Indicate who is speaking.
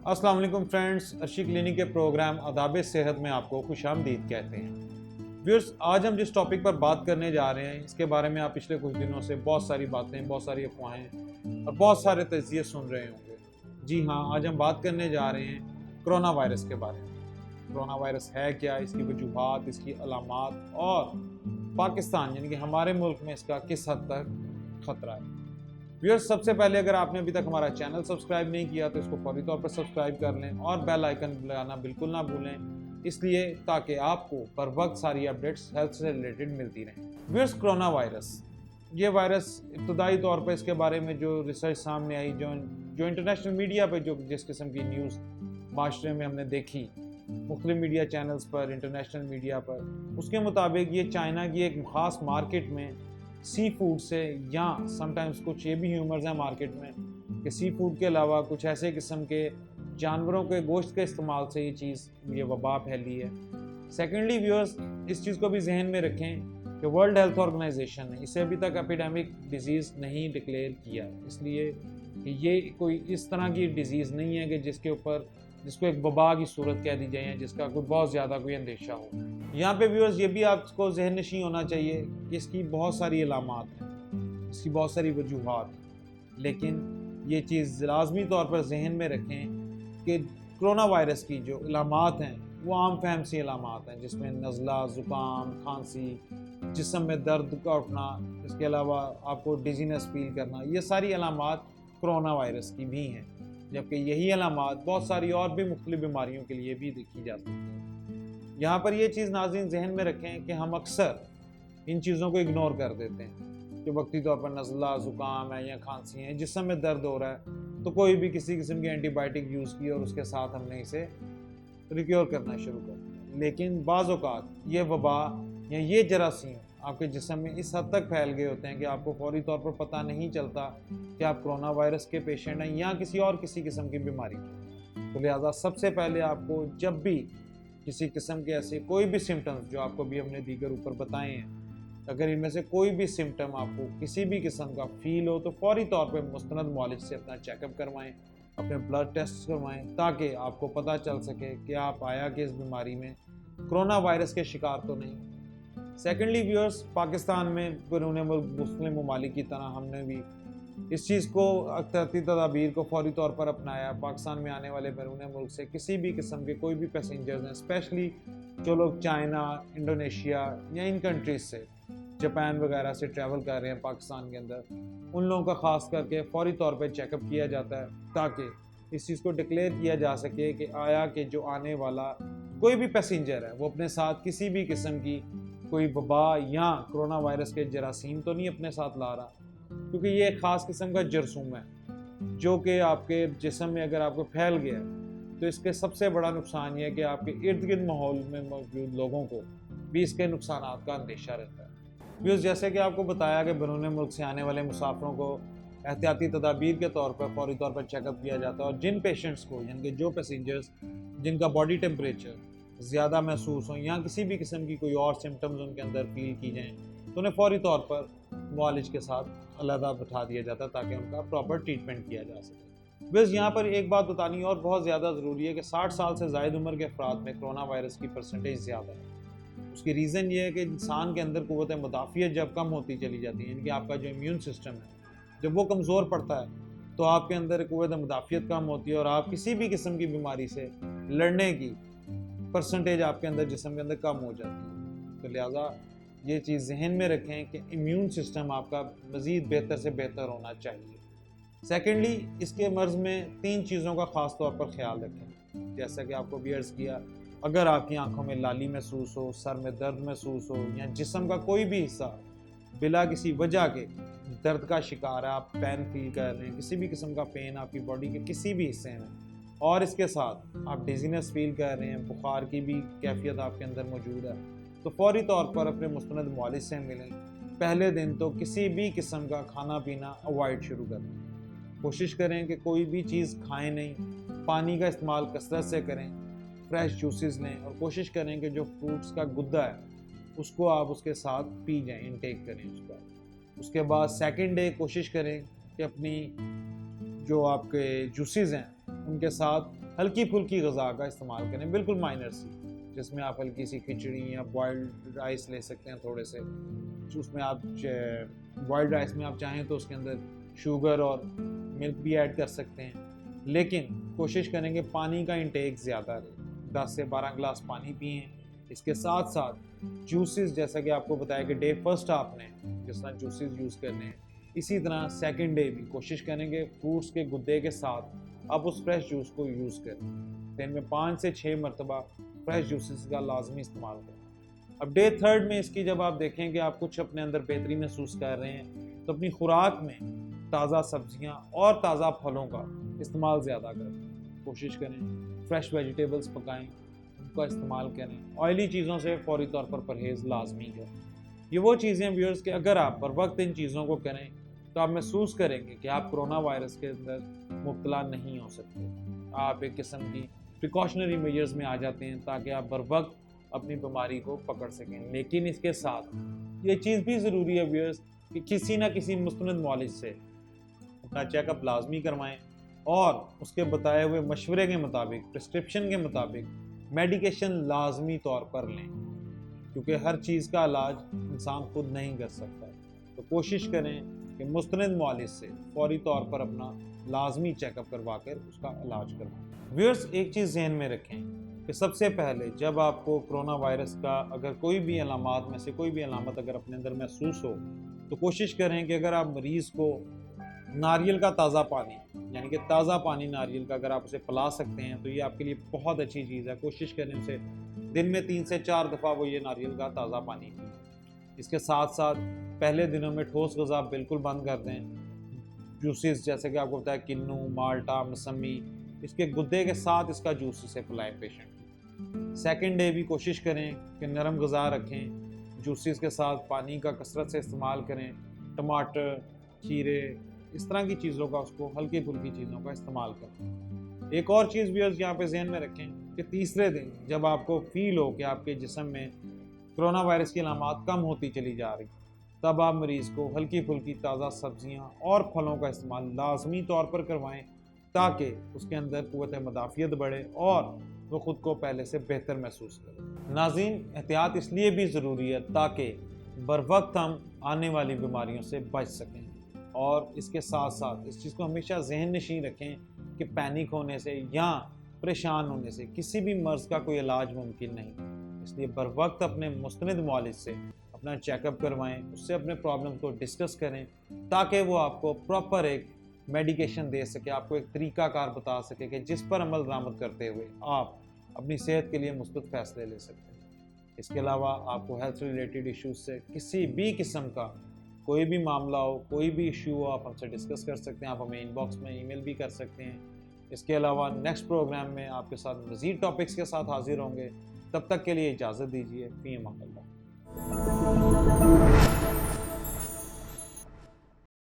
Speaker 1: अस्सलाम वालेकुम friends, Arshi clinic के प्रोग्राम आदाब सेहत में आपको खुशामदीद कहते हैं। व्यूअर्स, आज हम जिस टॉपिक पर बात करने जा रहे हैं इसके बारे में आप पिछले कुछ दिनों से बहुत सारी बातें, बहुत सारी अफवाहें और बहुत सारे तज्ज़िये सुन रहे होंगे। जी हाँ, आज हम बात करने जा रहे हैं कोरोना वायरस के बारे में। कोरोना वायरस है क्या, इसकी वजूहात, इसकी अलामात और पाकिस्तान यानी कि हमारे मुल्क में इसका किस हद तक ख़तरा है। व्यूअर्स, सबसे पहले अगर आपने अभी तक हमारा चैनल सब्सक्राइब नहीं किया तो इसको फौरी तौर पर सब्सक्राइब कर लें और बेल आइकन लगाना बिल्कुल ना भूलें, इसलिए ताकि आपको बर वक्त सारी अपडेट्स हेल्थ से रिलेटेड मिलती रहें। व्यूअर्स, कोरोना वायरस, ये वायरस इब्तदाई तौर पर इसके बारे में जो रिसर्च सामने आई, जो इंटरनेशनल मीडिया पर जो जिस किस्म की न्यूज़ माशरे में हमने देखी मुख्तलिफ मीडिया चैनल्स पर, इंटरनेशनल मीडिया पर, उसके मुताबिक ये चाइना की एक ख़ास मार्केट में सी फूड से, या समटाइम्स कुछ ये भी ह्यूमर्स हैं मार्केट में कि सी फूड के अलावा कुछ ऐसे किस्म के जानवरों के गोश्त के इस्तेमाल से ये वबा फैली है। सेकेंडली व्यूअर्स, इस चीज़ को भी जहन में रखें कि वर्ल्ड हेल्थ ऑर्गेनाइजेशन ने इसे अभी तक एपिडेमिक डिजीज़ नहीं डिक्लेयर किया, इसलिए कि ये कोई इस तरह की डिजीज़ नहीं है कि जिसको एक वबा की सूरत कह दी जाए, जिसका कोई बहुत ज़्यादा कोई अंदेशा हो। यहाँ पे व्यूअर्स, ये भी आपको जहन नशी होना चाहिए कि इसकी बहुत सारी अलामात हैं, इसकी बहुत सारी वजूहात, लेकिन ये चीज़ लाजमी तौर पर जहन में रखें कि कोरोना वायरस की जो अलामात हैं वो आम फहम सी अलामात हैं, जिसमें नज़ला, ज़ुकाम, खांसी, जिस्म में दर्द का उठना, इसके अलावा आपको डिजीनेस फील करना, ये सारी अलामात कोरोना वायरस की भी हैं, जबकि यही अलामात बहुत सारी और भी मुख्तलिफ बीमारियों के लिए भी देखी जा सकती हैं। यहाँ पर ये चीज़ नाज़रीन जहन में रखें कि हम अक्सर इन चीज़ों को इग्नोर कर देते हैं कि वक्ती तौर पर नज़ला, ज़ुकाम है या खांसी है, जिस्म में दर्द हो रहा है तो कोई भी किसी किस्म की एंटीबायोटिक यूज़ की और उसके साथ हमने इसे रिक्योर करना शुरू कर दिया। लेकिन बाज़ औक़ात ये वबा या ये जरासीम आपके जिस्म में इस हद तक फैल गए होते हैं कि आपको फौरी तौर पर पता नहीं चलता कि आप कोरोना वायरस के पेशेंट हैं या किसी किस्म की बीमारी के। तो लिहाजा सबसे पहले आपको जब भी किसी किस्म के ऐसे कोई भी सिम्टम्स जो आपको भी हमने दीगर ऊपर बताए हैं, अगर इनमें से कोई भी सिम्टम आपको किसी भी किस्म का फील हो तो फौरी तौर पे मुस्तनद मौलिज से अपना चेकअप करवाएं, अपने ब्लड टेस्ट करवाएं, ताकि आपको पता चल सके कि आप आया कि इस बीमारी में कोरोना वायरस के शिकार तो नहीं। सेकेंडली व्यूअर्स, पाकिस्तान में बैरून मुल्क मुस्लिम ममालिक की तरह हमने भी इस चीज़ को अख्तियाती तदाबीर को फौरी तौर पर अपनाया। पाकिस्तान में आने वाले बैरून मुल्क से किसी भी किस्म के कोई भी पैसेंजर्स हैं, स्पेशली जो लोग चाइना, इंडोनेशिया या इन कंट्रीज़ से, जापान वगैरह से ट्रैवल कर रहे हैं पाकिस्तान के अंदर, उन लोगों का ख़ास करके फौरी तौर पर चेकअप किया जाता है ताकि इस चीज़ को डिक्लेयर किया जा सके कि आया कि जो आने वाला कोई भी पैसेंजर है वो अपने साथ किसी भी किस्म की कोई वबा या कोरोना वायरस के जरासीम तो नहीं अपने साथ ला रहा, क्योंकि ये एक ख़ास किस्म का जरसूम है जो कि आपके जिस्म में अगर आपको फैल गया तो इसके सबसे बड़ा नुकसान ये है कि आपके इर्द गिर्द माहौल में मौजूद लोगों को भी इसके नुकसानात का अंदेशा रहता है। व्यूअर्स, जैसे कि आपको बताया कि बैरून मुल्क से आने वाले मुसाफिरों को एहतियाती तदाबीर के तौर पर फौरी तौर पर चेकअप किया जाता है, और जिन पेशेंट्स को यानी कि जो पैसेंजर्स जिनका बॉडी टेम्परेचर ज़्यादा महसूस हो या किसी भी किस्म की कोई और सिम्टम्स उनके अंदर फील की जाएँ तो उन्हें फौरी तौर पर मुआलिज के साथ अलहदा बैठा दिया जाता है ताकि उनका प्रॉपर ट्रीटमेंट किया जा सके। बस यहाँ पर एक बात बतानी और बहुत ज़्यादा ज़रूरी है कि 60 साल से ज़ायद उम्र के अफराद में कोरोना वायरस की परसेंटेज ज़्यादा है। उसकी रीज़न ये है कि इंसान के अंदर क़ुव्वत मुदाफ़ियत जब कम होती चली जाती है, यानी कि आपका जो इम्यून सिस्टम है जब वो कमज़ोर पड़ता है तो आपके अंदर क़ुव्वत मुदाफ़ियत कम होती है और आप किसी भी किस्म की बीमारी से लड़ने की परसेंटेज आपके अंदर जिस्म के अंदर कम हो जाती है। तो लिहाजा ये चीज़ जहन में रखें कि इम्यून सिस्टम आपका मज़ीद बेहतर से बेहतर होना चाहिए। सेकेंडली, इसके मर्ज़ में 3 चीज़ों का ख़ास तौर पर ख्याल रखें। जैसा कि आपको भी अर्ज़ किया, अगर आपकी आंखों में लाली महसूस हो, सर में दर्द महसूस हो या जिस्म का कोई भी हिस्सा बिला किसी वजह के दर्द का शिकार है, आप पेन फील कर रहे हैं, किसी भी किस्म का पेन आपकी बॉडी के किसी भी हिस्से में, और इसके साथ आप डिजीनेस फील कर रहे हैं, बुखार की भी कैफियत आपके अंदर मौजूद है, तो फौरी तौर पर अपने मुस्तनद मुआलिज से मिलें। पहले दिन तो किसी भी किस्म का खाना पीना अवॉइड शुरू करें। कोशिश करें कि कोई भी चीज़ खाएं नहीं, पानी का इस्तेमाल कसरत से करें, फ्रेश जूसेस लें और कोशिश करें कि जो फ्रूट्स का गुद्दा है उसको आप उसके साथ पी जाएं, इनटेक करें उसका। उसके बाद सेकंड डे कोशिश करें कि अपनी जो आपके जूसेस हैं उनके साथ हल्की फुल्की ग़िज़ा का इस्तेमाल करें, बिल्कुल माइनर सी, जिसमें आप हल्की सी खिचड़ी या बॉइल्ड राइस ले सकते हैं थोड़े से। उसमें आप बॉइल्ड राइस में आप चाहें तो उसके अंदर शुगर और मिल्क भी ऐड कर सकते हैं, लेकिन कोशिश करेंगे पानी का इंटेक ज़्यादा रहे। 10 से 12 गिलास पानी पिएँ। इसके साथ साथ जूसेस, जैसा कि आपको बताया कि डे फर्स्ट आपने जिस तरह जूसेस यूज़ करने हैं, इसी तरह सेकंड डे भी कोशिश करेंगे फ्रूट्स के गुद्दे के साथ आप उस फ्रेश जूस को यूज़ करें। दिन में 5 से 6 मरतबा फ्रेश जूसेस का लाजमी इस्तेमाल करें। अब डे थर्ड में इसकी जब आप देखें कि आप कुछ अपने अंदर बेहतरी महसूस कर रहे हैं, तो अपनी खुराक में ताज़ा सब्जियां और ताज़ा फलों का इस्तेमाल ज़्यादा करें। कोशिश करें फ्रेश वेजिटेबल्स पकाएं, उनका इस्तेमाल करें। ऑयली चीज़ों से फौरी तौर पर परहेज़ लाजमी करें। ये वो चीज़ें व्यूअर्स कि अगर आप बर वक्त इन चीज़ों को करें तो आप महसूस करेंगे कि आप कोरोना वायरस के अंदर मुब्तला नहीं हो सकते। आप एक किस्म की प्रिकॉशनरी मेजर्स में आ जाते हैं ताकि आप बर वक्त अपनी बीमारी को पकड़ सकें। लेकिन इसके साथ ये चीज़ भी ज़रूरी है व्यूअर्स कि किसी न किसी मुस्तनद मौलिज से अपना चेकअप लाजमी करवाएं और उसके बताए हुए मशवरे के मुताबिक, प्रिस्क्रिप्शन के मुताबिक मेडिकेशन लाजमी तौर पर लें, क्योंकि हर चीज़ का इलाज इंसान खुद नहीं कर सकता। तो कोशिश करें कि मुस्तनद मौलिज से फौरी तौर पर अपना लाजमी चेकअप करवा कर उसका इलाज करवाएं। व्यूअर्स, एक चीज़ जहन में रखें कि सबसे पहले जब आपको कोरोना वायरस का अगर कोई भी अलामात में से कोई भी अलामत अगर अपने अंदर महसूस हो, तो कोशिश करें कि अगर आप मरीज़ को नारियल का ताज़ा पानी, यानी कि ताज़ा पानी नारियल का अगर आप उसे पिला सकते हैं तो ये आपके लिए बहुत अच्छी चीज़ है। कोशिश करें उसे दिन में 3 से 4 दफ़ा वो ये नारियल का ताज़ा पानी पिए। इसके साथ साथ पहले दिनों में ठोस ग़िज़ा बिल्कुल बंद कर दें। जूसेस जैसे कि आपको बताया किन्नू, माल्टा, मौसमी, इसके गुद्दे के साथ इसका जूस इसे पिलाएं पेशेंट को। सेकंड डे भी कोशिश करें कि नरम ग़िज़ा रखें, जूसेस के साथ पानी का कसरत से इस्तेमाल करें। टमाटर, खीरे, इस तरह की चीज़ों का, उसको हल्की फुल्की चीज़ों का इस्तेमाल करें। एक और चीज़ भी यहाँ पे ज़हन में रखें कि तीसरे दिन जब आपको फील हो कि आपके जिस्म में कोरोना वायरस की अलामात कम होती चली जा रही, तब आप मरीज़ को हल्की फुल्की ताज़ा सब्जियां और फलों का इस्तेमाल लाजमी तौर पर करवाएं ताकि उसके अंदर क़ुव्वत मदाफ़ियत बढ़े और वो ख़ुद को पहले से बेहतर महसूस करे। नाज़रीन, एहतियात इसलिए भी ज़रूरी है ताकि बर वक्त हम आने वाली बीमारियों से बच सकें, और इसके साथ साथ इस चीज़ को हमेशा जहन नशीं रखें कि पैनिक होने से या परेशान होने से किसी भी मर्ज़ का कोई इलाज मुमकिन नहीं। इसलिए बर वक्त अपने मुस्तनद मौलिज से अपना चेकअप करवाएं, उससे अपने प्रॉब्लम को डिस्कस करें ताकि वो आपको प्रॉपर एक मेडिकेशन दे सके, आपको एक तरीक़ाकार बता सके कि जिस पर अमल दरामद करते हुए आप अपनी सेहत के लिए मुस्बत फ़ैसले ले सकते हैं। इसके अलावा आपको हेल्थ रिलेटेड इश्यूज़ से किसी भी किस्म का कोई भी मामला हो, कोई भी इशू हो, आप हमसे डिस्कस कर सकते हैं। आप हमें इनबॉक्स में ईमेल भी कर सकते हैं। इसके अलावा नेक्स्ट प्रोग्राम में आपके साथ मज़ीद टॉपिक्स के साथ हाजिर होंगे। तब तक के लिए इजाज़त दीजिए। फ़ी अमान अल्लाह।